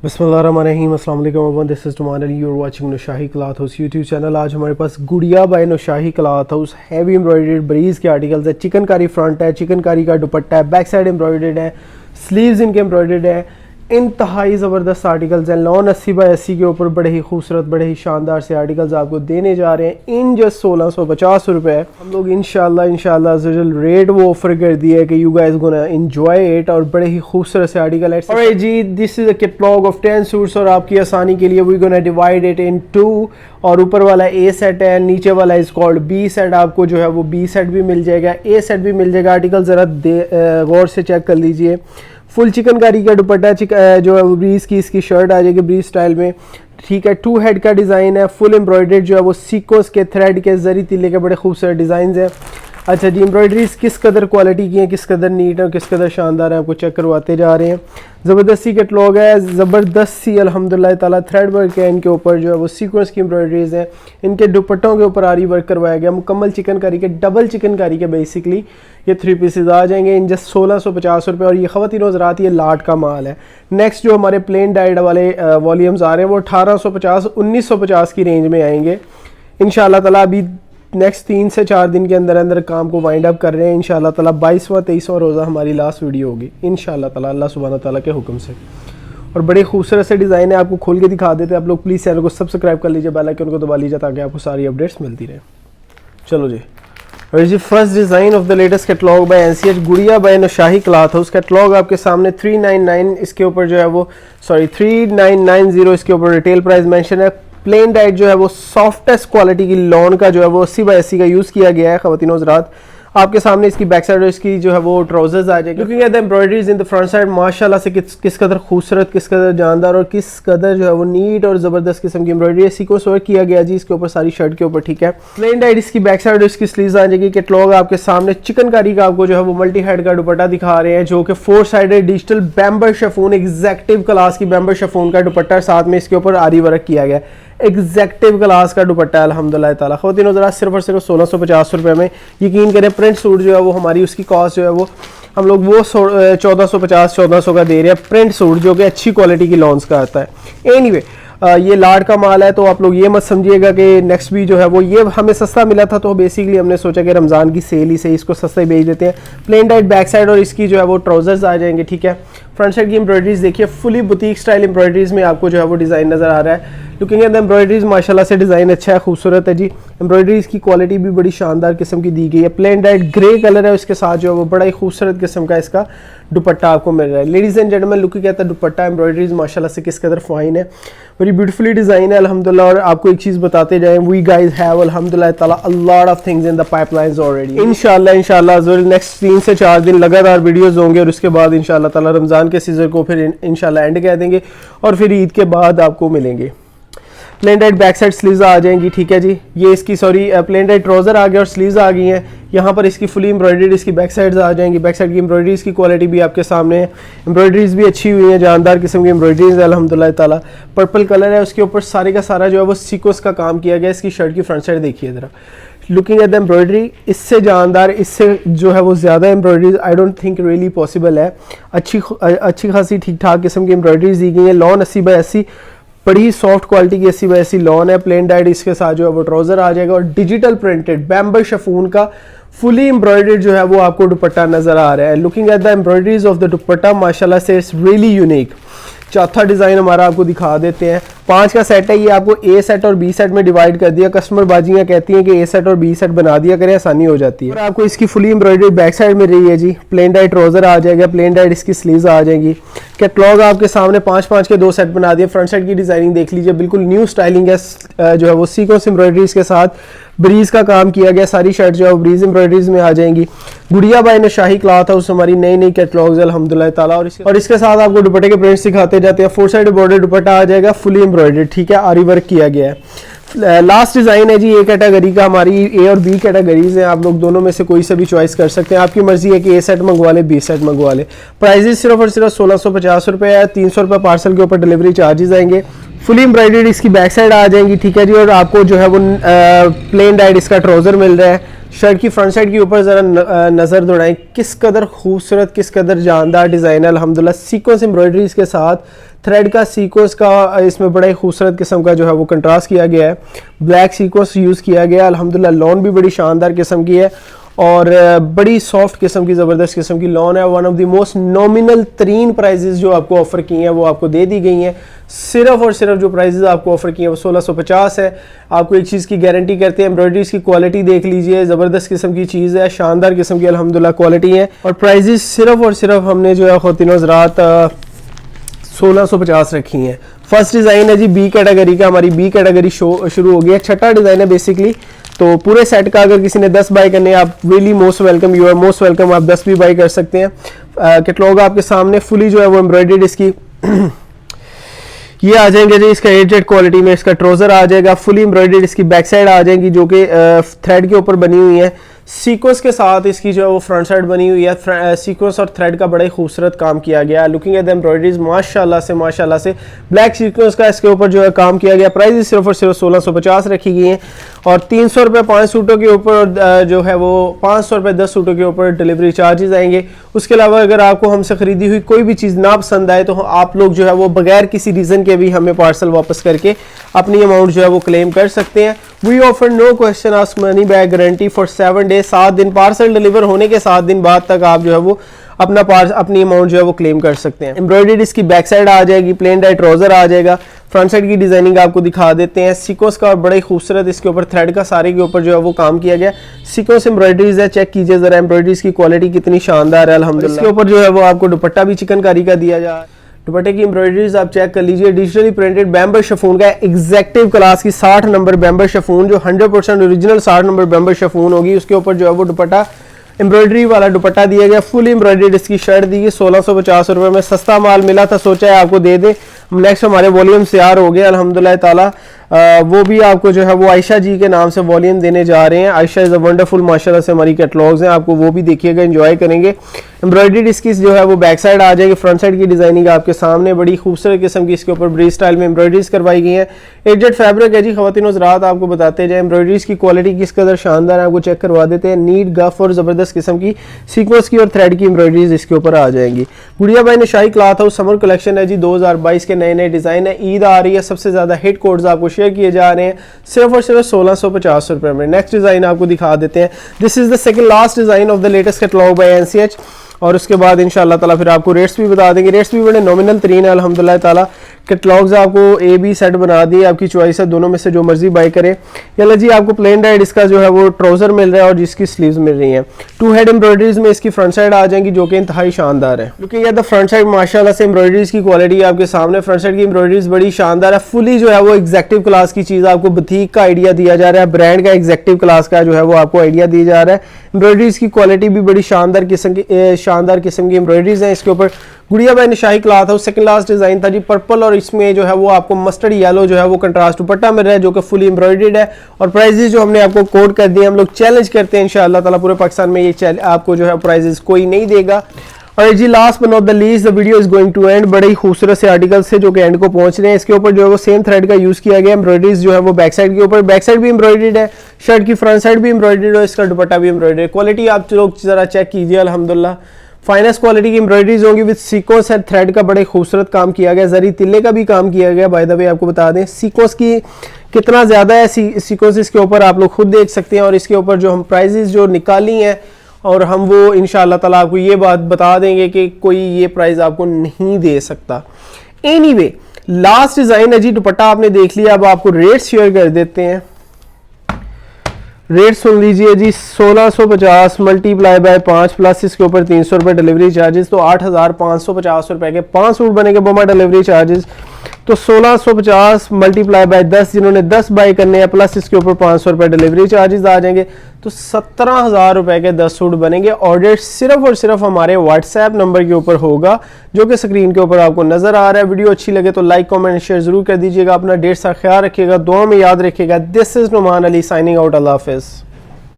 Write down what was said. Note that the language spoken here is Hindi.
बिस्मिल्लाहिर्रहमानिर्रहीम, अस्सलाम वालेकुम everyone, this is Tuman Ali, you are watching Nushahi cloth house YouTube channel. आज हमारे पास Gudiya by Nushahi cloth house heavy embroidered breeze के आर्टिकल्स है। चिकनकारी फ्रंट है, चिकनकारी का दुपट्टा है, बैक साइड एम्ब्रॉयडर्ड है, स्लीव्स इनके एम्ब्रॉयडर्ड है। इंतहाई ज़बरदस्त आर्टिकल्स हैं। लॉन 80 बाय 80 के ऊपर बड़े ही खूबसूरत, बड़े ही शानदार से आर्टिकल्स आपको देने जा रहे हैं इन जस्ट 1650 रुपये। हम लोग इंशाल्लाह रेट वो ऑफर कर दिया है कि you guys gonna enjoy it, और बड़े ही खूबसूरत से आर्टिकल है। और जी this is a catalogue of 10 suits, और आपकी आसानी के लिए we gonna divide it in 2, और ऊपर वाला ए सेट है, नीचे वाला इज कॉल्ड बी सेट। आपको जो है वो बी सेट भी मिल जाएगा, ए सेट भी मिल जाएगा। आर्टिकल ज़रा गौर से चेक कर लीजिए। फुल चिकनकारी का दुपट्टा जो है वो ब्रीज की इसकी शर्ट आ जाएगी ब्रीज स्टाइल में, ठीक है। 2 हेड का डिज़ाइन है, फुल एम्ब्रॉयडर्ड जो है वो सीक्वेंस के थ्रेड के जरी तिल्ले के बड़े खूबसूरत डिज़ाइन हैं। अच्छा जी, एम्ब्रॉयडरीज किस कदर क्वालिटी की हैं, किस कदर नीट है और किस कदर शानदार है, आपको चेक करवाते जा रहे हैं। ज़बरदस्ती कैटलॉग है, ज़बरदस्त सी अल्हम्दुलिल्लाह ताला थ्रेड वर्क है। इनके ऊपर जो है वो सीक्वेंस की एम्ब्रॉयडरीज हैं। इनके दुपट्टों के ऊपर आरी वर्क करवाया गया, मुकम्मल चिकनकारी के, डबल चिकनकारी के। बेसिकली ये 3 पीसेज आ जाएंगे इन जस्ट 1650 रुपये, और ये ख़वातीन हज़रात ये लाट का माल है। नेक्स्ट जो हमारे प्लेन डाइड वाले वॉल्यूम्स आ रहे हैं वो 1850 1950 की रेंज में आएंगे इंशाल्लाह ताला। अभी नेक्स्ट 3 से 4 दिन के अंदर अंदर काम को वाइंड अप कर रहे हैं इंशाल्लाह ताला। 22वां 23वां रोज़ा हमारी लास्ट वीडियो होगी इंशाल्लाह ताला, अल्लाह सुब्हानहू ताला के हुक्म से। और बड़े खूबसूरत से डिज़ाइन है, आपको खोल के दिखा देते हैं। आप लोग प्लीज़ चैनल को सब्सक्राइब कर लीजिए, बेल आइकन को दबा लीजिए ताकि आपको सारी अपडेट्स मिलती रहे। चलो जी, और जी first design of the latest catalogue by NCH Gudiya by Nushahi cloth house. Catalogue आपके सामने 3990 इसके ऊपर जो है वो 3990 इसके ऊपर रिटेल प्राइस मेंशन है। प्लेन डाइट जो है वो सॉफ्टेस्ट क्वालिटी की लॉन का जो है वो 80 बाय 80 का यूज़ किया गया है। ख़वातीन हज़रात आपके सामने इसकी बैक साइड और इसकी जो है वो ट्राउजर्स आ जाएगी। Looking at the embroideries in the front side, माशाल्लाह से किस कदर खूबसूरत, किस कदर जानदार और किस कदर जो है वो नीट और ज़बरदस्त किस्म की एम्ब्रॉयडरी है। सीक्वेंस वर्क किया गया जी इसके ऊपर, सारी शर्ट के ऊपर, ठीक है। प्लेन डाइट इसकी बैक साइड और इसकी स्लीव्स आ जाएगी। कैटलॉग आपके सामने चिकनकारी का आपको जो है वो मल्टी हेड का दुपट्टा दिखा रहे हैं, जो कि 4 sided digital बैम्बर chiffon, executive class की बैम्बर शिफॉन का दुपट्टा, साथ में इसके ऊपर आरी वर्क किया गया। एग्जैक्टिव क्लास का दुपट्टा है अल्हम्दुलिल्लाह ताला। ख़वातीन हज़रात सिर्फ और सिर्फ 1650 रुपये में, यकीन करें। प्रिंट सूट जो है वो हमारी उसकी कॉस्ट जो है वो हम लोग वो 1450-1400 का दे रहे हैं, प्रिंट सूट जो कि अच्छी क्वालिटी की लॉन्स का आता है। एनीवे ये लाट का माल है, तो आप लोग ये मत समझिएगा कि नेक्स्ट भी जो है वो ये हमें सस्ता मिला था, तो बेसिकली हमने सोचा कि रमज़ान की सेल ही से इसको सस्ता ही बेच देते हैं। प्लेन डाइट बैक साइड और इसकी जो है वो ट्राउजर्स आ जाएंगे, ठीक है। फ्रंट साइड की एम्ब्रॉयडरीज देखिए, फुली बुटीक स्टाइल एम्ब्रॉयडरीज में आपको जो है वो डिज़ाइन नज़र आ रहा है। लुकिंग एट द एम्ब्रॉयडरीज माशाल्लाह से डिज़ाइन अच्छा है, खूबसूरत है जी। एम्ब्रॉयडरीज की क्वालिटी भी बड़ी शानदार किस्म की दी गई है। प्लेन डाइट ग्रे कलर है, उसके साथ जो है वो बड़ा ही खूबसूरत किस्म का इसका दुपट्टा आपको मिल रहा है। Ladies and gentleman, looking at the dupatta, embroideries माशाल्लाह से किस कदर फाइन है, वेरी ब्यूटीफुली डिज़ाइन है अल्हम्दुलिल्लाह। और आपको एक चीज़ बताते जाएं, वी गाइस हैव अल्हम्दुलिल्लाह ताला a lot of things in the pipelines already. इंशाल्लाह नेक्स्ट 3 से 4 दिन लगातार वीडियोस होंगे, और उसके बाद इंशाल्लाह ताला रमज़ान के सीजन को फिर इंशाल्लाह एंड कह देंगे, और फिर ईद के बाद आपको मिलेंगे। Plain dyed back side sleeves आ जाएंगी, ठीक है जी। ये इसकी प्लेन डाइट ट्राउजर आ गया और स्लीव्स आ गई हैं। यहाँ पर इसकी फुली एम्ब्रॉयडरी इसकी बैक साइड्स आ जाएंगी। बैक साइड की एम्ब्रॉयडरीज की क्वालिटी भी आपके सामने है, एम्ब्रॉयडरीज भी अच्छी हुई हैं, जानदार किस्म की एम्ब्रॉयडरीज है अल्हम्दुलिल्लाह ताला। पर्पल कलर है, उसके ऊपर सारे का सारा जो है वो सीक्वेंस का काम किया गया। इसकी शर्ट की फ्रंट साइड देखिए ज़रा, लुकिंग एट द एम्ब्रॉयडरी, इससे जानदार, इससे जो है वो ज़्यादा embroideries I don't think really possible है। अच्छी खासी ठीक ठाक किस्म की एम्ब्रॉयडरीज दी गई है। लॉन 80 बाय 80, बड़ी सॉफ्ट क्वालिटी की 80 बाय 80 लॉन है। प्लेन डाइट इसके साथ जो है वो ट्राउजर आ जाएगा, और डिजिटल प्रिंटेड बैम्बर शिफॉन का फुली एम्ब्रॉयडर्ड जो है वो आपको दुपट्टा नजर आ रहा है। Looking at the embroideries of the दुपट्टा, माशाल्लाह से इट्स रियली यूनिक। चौथा डिज़ाइन हमारा आपको दिखा देते हैं। 5 का सेट है, ये आपको ए सेट और बी सेट में डिवाइड कर दिया। कस्टमर बाजियाँ कहती हैं कि ए सेट और बी सेट बना दिया करें, आसानी हो जाती है। और आपको इसकी फुली एम्ब्रॉयडरी बैक साइड में रही है जी। प्लेन डाइट ट्राउजर आ जाएगा, प्लेन डाइट इसकी स्लीव्स आ जाएंगी। कैटलॉग आपके सामने 5-5 के 2 सेट बना दिए। फ्रंट साइड की डिजाइनिंग देख लीजिए, बिल्कुल न्यू स्टाइलिंग है, जो है वो सीक्वेंस एम्ब्रॉयडरीज के साथ ब्रीज का काम किया गया। सारी शर्ट जो है वो ब्रीज एम्ब्रॉयडरीज में आ जाएंगी। गुड़िया बाय नुशाही क्लॉथ हाउस हमारी नई कैटलॉग्स अल्हम्दुलिल्लाह ताला। और इसके साथ आपको दुपट्टे के प्रिंट्स दिखाते जाते हैं। 4 साइड बॉर्डर दुपट्टा आ जाएगा, फुली एम्ब्रॉयडर्ड, ठीक है, आरी वर्क किया गया है। लास्ट डिज़ाइन है जी ए कैटेगरी का, हमारी ए और बी कैटेगरीज हैं। आप लोग दोनों में से कोई से भी चॉइस कर सकते हैं, आपकी मर्जी है कि ए सेट मंगवा ले, बी सेट मंगवा ले। प्राइजेस सिर्फ और सिर्फ 1650 रुपये है। 300 रुपये पार्सल के ऊपर डिलीवरी चार्जेस आएंगे। फुली एम्ब्रॉयडर्ड इसकी बैक साइड आ जाएंगी, ठीक है जी। और आपको जो है वो प्लेन डाइट इसका ट्राउजर मिल रहा है। शर्ट की फ्रंट साइड के ऊपर ज़रा नज़र दौड़ाएं, किस कदर खूबसूरत, किस कदर जानदार डिज़ाइन है अल्हम्दुलिल्लाह। सीक्वेंस एम्ब्रॉयडरीज के साथ थ्रेड का सीक्वेंस का इसमें बड़ा ही खूबसूरत किस्म का जो है वो कंट्रास्ट किया गया है। ब्लैक सीक्वेंस यूज़ किया गया है अल्हम्दुलिल्लाह। लॉन भी बड़ी शानदार किस्म की है और बड़ी सॉफ्ट किस्म की ज़बरदस्त किस्म की लॉन है। One of the most nominal तरीन प्राइजेस जो आपको ऑफ़र की हैं वो आपको दे दी गई हैं। सिर्फ और सिर्फ जो प्राइजेस आपको ऑफ़र की हैं वो 1650 है। आपको एक चीज़ की गारंटी करते हैं, एम्ब्रॉयडरीज की क्वालिटी देख लीजिए, ज़बरदस्त किस्म की चीज़ है, शानदार किस्म की अल्हम्दुलिल्लाह क्वालिटी है। और प्राइजेस सिर्फ और सिर्फ हमने जो है ख़वातीन हज़रात 1650 रखी हैं। फर्स्ट डिज़ाइन है जी बी कैटेगरी का, हमारी बी कैटेगरी शुरू हो गई है। छठा डिज़ाइन है बेसिकली। तो पूरे सेट का अगर किसी ने 10 बाय करने, आप really most welcome, you are most welcome, आप 10 भी बाय कर सकते हैं। कैटलॉग आपके सामने फुली जो है वो एम्ब्रॉयडर्ड इसकी ये आ जाएंगे जी, इसका 8 क्वालिटी में इसका ट्राउजर आ जाएगा, फुली एम्ब्रॉयडर्ड इसकी बैक साइड आ जाएगी जो कि थ्रेड के ऊपर बनी हुई है। सीक्वेंस के साथ इसकी जो है वो फ्रंट साइड बनी हुई है। सीक्वेंस और थ्रेड का बड़ा ही खूबसूरत काम किया गया है। लुकिंग एट द एम्ब्रॉयडरीज माशाल्लाह से ब्लैक सीक्वेंस का इसके ऊपर जो है काम किया गया। प्राइस सिर्फ और सिर्फ 1650 रखी गई है और 300 रुपये 5 सूटों के ऊपर जो है वो 500 रुपये 10 सूटों के ऊपर डिलीवरी चार्जेस आएंगे। उसके अलावा अगर आपको हमसे खरीदी हुई कोई भी चीज़ ना पसंद आए तो आप लोग जो है वो बगैर किसी रीज़न के भी हमें पार्सल वापस करके अपनी अमाउंट जो है वो क्लेम कर सकते हैं। We offer no question ask money back guarantee for 7 days. 7 दिन, पार्सल डिलीवर होने के 7 दिन बाद तक आप जो है वो अपनी अमाउंट जो है वो क्लेम कर सकते हैं। एम्ब्रॉयडरी इसकी बैक साइड आ जाएगी, प्लेन डाई ट्राउजर आ जाएगा। फ्रंट साइड की डिजाइनिंग आपको दिखा देते हैं। सीक्वेंस का बड़ा ही खूबसूरत इसके ऊपर थ्रेड का सारे के ऊपर जो है वो काम किया गया। सीक्वेंस एम्ब्रॉयडरीज है, चेक कीजिए जरा एम्ब्रॉयडरीज की क्वालिटी कितनी शानदार है अल्हम्दुलिल्लाह। इसके ऊपर जो है वो आपको दुपट्टा भी चिकनकारी का दिया जा रहा है। दुपट्टे की एम्ब्रॉयडरीज आप चेक कर लीजिए, डिजिटली प्रिंटेड बैम्बर शिफॉन का एग्जैक्टिव क्लास की 60 नंबर बैम्बर शिफॉन, जो 100% ओरिजिनल 60 नंबर बैम्बर शिफॉन होगी। उसके ऊपर जो है वो दुपट्टा एम्ब्रॉयडरी वाला दुपट्टा दिया गया। फुल एम्ब्रॉयडर्ड इसकी शर्ट दी गई। 1650 रुपये में सस्ता माल मिला था, सोचा है आपको दे दे। नेक्स्ट हमारे वॉल्यूम तैयार हो गए अल्हम्दुलिल्लाह ताला। वो भी आपको जो है वो आयशा जी के नाम से वॉल्यूम देने जा रहे हैं। आयशा इज़ अ वंडरफुल, माशाल्लाह से हमारी कैटलॉग्स हैं, आपको वो भी देखिएगा, एंजॉय करेंगे। एम्ब्रॉयडरी इसकी जो है वो बैक साइड आ जाएगी। फ्रंट साइड की डिजाइनिंग आपके सामने बड़ी खूबसूरत किस्म की इसके ऊपर ब्रीज स्टाइल में एम्ब्रॉयडरीज करवाई गई हैं। एजेड फैब्रिक है जी, ख़वातीन हज़रात आपको बताते जाए एम्ब्रॉयडरीज की क्वालिटी किस कदर शानदार है, आपको चेक करवा देते हैं। नीट गफ और ज़बरदस्त किस्म की सीक्वेंस की और थ्रेड की एम्ब्रॉयडरीज इसके ऊपर आ जाएंगी। गुड़िया भाई नशाई क्लॉथ हाउस समर कलेक्शन है जी, 2022 के नए नए डिज़ाइन है। ईद आ रही है, सबसे ज़्यादा हिट कोड्स आपको शेयर किए जा रहे हैं सिर्फ और सिर्फ 1650 रुपये में। नेक्स्ट डिज़ाइन आपको दिखा देते हैं। This is the second last design of the latest catalogue by NCH. और उसके बाद इंशाल्लाह ताला फिर आपको रेट्स भी बता देंगे। रेट्स भी बड़े नॉमिनल तरीन है अल्हम्दुलिल्लाह ताला। कैटलॉग्स आपको ए बी सेट बना दिए, आपकी चॉइस है, दोनों में से जो मर्जी बाय करें। यल्ला जी आपको प्लेन डाइड इसका जो है वो ट्राउजर मिल रहा है और जिसकी स्लीव्स मिल रही हैं। 2 हेड एम्ब्रॉयडरीज में इसकी फ्रंट साइड आ जाएंगी जो कि इंतहाई शानदार है। Looking at the front side माशाल्लाह से एम्ब्रॉयडरीज की क्वालिटी आपके सामने। फ्रंट साइड की एम्ब्रॉयडरीज बड़ी शानदार है। फुली जो है वो एग्जैक्टिव क्लास की चीज़, आपको बुटीक का आइडिया दिया जा रहा है, ब्रांड का एग्जैक्टिव क्लास का जो है वो आपको आइडिया दिया जा रहा है। एम्ब्रॉयडरीज की क्वालिटी भी बड़ी शानदार किस्म की एम्ब्रॉयडरीज हैं। इसके ऊपर Gudiya by Nushahi cloth house second last design था जी, पर्पल और इसमें जो है वो आपको मस्टर्ड येलो जो है वो कंट्रास्ट दुपट्टा मिल रहा है जो कि फुली एम्ब्रॉयडर्ड है। और प्राइजेस जो हमने आपको कोड कर दिए, हम लोग चैलेंज करते हैं इंशाअल्लाह ताला पूरे पाकिस्तान में ये आपको जो है प्राइजेस कोई नहीं देगा। और जी last but not the least the video is going to end. बड़े ही खूबसूरत से आर्टिकल से जो कि एंड को पहुंच रहे हैं। इसके ऊपर जो है वो सेम थ्रेड का यूज किया गया। एम्ब्रॉयडरीज जो है वो बैक साइड के ऊपर, बैक साइड भी एम्ब्रॉयडर्ड है, शर्ट की फ्रंट साइड भी एम्ब्रॉयडर्ड है, इसका दुपट्टा भी एम्ब्रॉयडर्ड। क्वालिटी आप लोग जरा चेक कीजिए अल्हम्दुलिल्लाह फाइनेस्ट क्वालिटी की एम्ब्रॉयडरीज होंगी विद सीक्वेंस एंड थ्रेड का बड़े खूबसूरत काम किया गया। जरी तिल्ले का भी काम किया गया। बाय द वे आपको बता दें सीक्वेंस की कितना ज़्यादा है, सीक्वेंस इसके ऊपर आप लोग खुद देख सकते हैं। और इसके ऊपर जो हम प्राइजेस जो निकाली हैं और हम वो इंशाअल्लाह ताला आपको ये बात बता देंगे कि कोई ये प्राइस आपको नहीं दे सकता। एनीवे लास्ट डिज़ाइन है जी, दुपट्टा आपने देख लिया, अब आपको रेट शेयर कर देते हैं। रेट सुन लीजिए जी, 1650 मल्टीप्लाई बाय 5 प्लस इसके ऊपर 300 रुपये डिलीवरी चार्जेस, तो 8550 रुपये के 5 सूट बनेंगे बोमा डिलीवरी चार्जेस। तो 1650 मल्टीप्लाई बाय 10, जिन्होंने 10 बाई करने हैं प्लस इसके ऊपर 500 रुपये डिलीवरी चार्जेस आ जाएंगे, तो 17,000 रुपये के 10 सूट बनेंगे। ऑर्डर सिर्फ और सिर्फ हमारे व्हाट्सएप नंबर के ऊपर होगा जो कि स्क्रीन के ऊपर आपको नजर आ रहा है। वीडियो अच्छी लगे तो लाइक कमेंट शेयर जरूर कर दीजिएगा। अपना ढेर सारा ख्याल रखिएगा, दुआ में याद रखिएगा। This is Numan Ali signing out. अल्लाह हाफिज़।